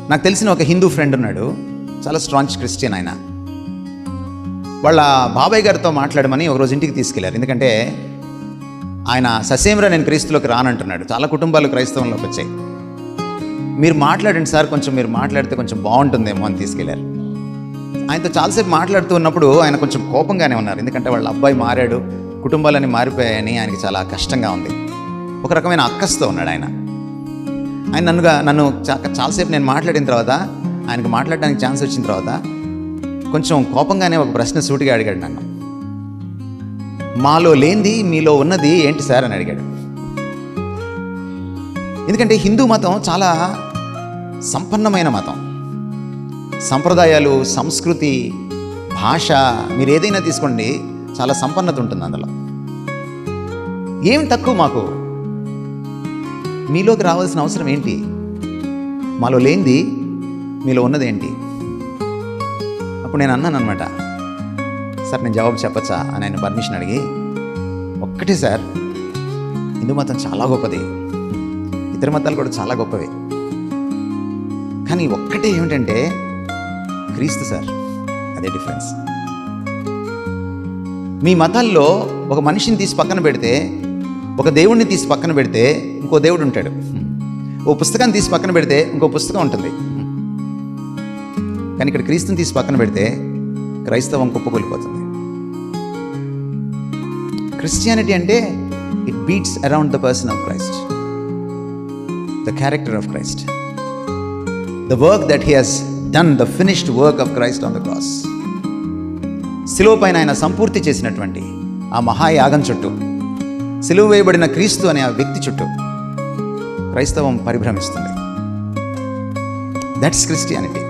నాకు తెలిసిన ఒక హిందూ ఫ్రెండ్ ఉన్నాడు, చాలా స్ట్రాంగ్ క్రిస్టియన్. ఆయన వాళ్ళ బాబాయ్ గారితో మాట్లాడమని ఒకరోజు ఇంటికి తీసుకెళ్లారు. ఎందుకంటే ఆయన ససేమిరా నేను క్రీస్తులోకి రానంటున్నాడు. చాలా కుటుంబాలు క్రైస్తవంలోకి వచ్చాయి. మీరు మాట్లాడండి సార్, కొంచెం మీరు మాట్లాడితే కొంచెం బాగుంటుందేమో అని తీసుకెళ్లారు. ఆయనతో చాలాసేపు మాట్లాడుతూ ఉన్నప్పుడు ఆయన కొంచెం కోపంగానే ఉన్నారు. ఎందుకంటే వాళ్ళ అబ్బాయి మారాడు, కుటుంబాలన్నీ మారిపోయాయని ఆయనకి చాలా కష్టంగా ఉంది. ఒక రకమైన అక్కస్తో ఉన్నాడు ఆయన. నన్ను చాలాసేపు నేను మాట్లాడిన తర్వాత, ఆయనకు మాట్లాడడానికి ఛాన్స్ వచ్చిన తర్వాత కొంచెం కోపంగానే ఒక ప్రశ్న సూటిగా అడిగాడు నన్ను. మాలో లేనిది మీలో ఉన్నది ఏంటి సార్ అని అడిగాడు. ఎందుకంటే హిందూ మతం చాలా సంపన్నమైన మతం. సంప్రదాయాలు, సంస్కృతి, భాష, మీరు ఏదైనా తీసుకోండి, చాలా సంపన్నత ఉంటుంది అందులో. ఏం తక్కువ మాకు? మీలోకి రావాల్సిన అవసరం ఏంటి? మాలో లేనిది మీలో ఉన్నది ఏంటి? అప్పుడు నేను అన్నాను అనమాట, సార్ నేను జవాబు చెప్పచ్చా అని ఆయన పర్మిషన్ అడిగి, ఒక్కటే సార్, హిందూ మతం చాలా గొప్పది, ఇతర మతాలు కూడా చాలా గొప్పవి, కానీ ఒక్కటే ఏమిటంటే క్రీస్తు సార్, అదే డిఫరెన్స్. మీ మతాల్లో ఒక మనిషిని తీసి పక్కన పెడితే, ఒక దేవుడిని తీసి పక్కన పెడితే ఇంకో దేవుడు ఉంటాడు. ఓ పుస్తకాన్ని తీసి పక్కన పెడితే ఇంకో పుస్తకం ఉంటుంది. కానీ ఇక్కడ క్రీస్తుని తీసి పక్కన పెడితే క్రైస్తవం కుప్పకూలిపోతుంది. క్రిస్టియానిటీ అంటే it beats around the person of Christ, the character of Christ, the work that he has done, the finished work of Christ on the cross. శిలువ పైన ఆయన సంపూర్తి చేసినటువంటి ఆ మహాయాగం చుట్టూ, సిలువ వేయబడిన క్రీస్తు అనే ఆ వ్యక్తి చుట్టూ క్రైస్తవం పరిభ్రమిస్తుంది. That's Christianity.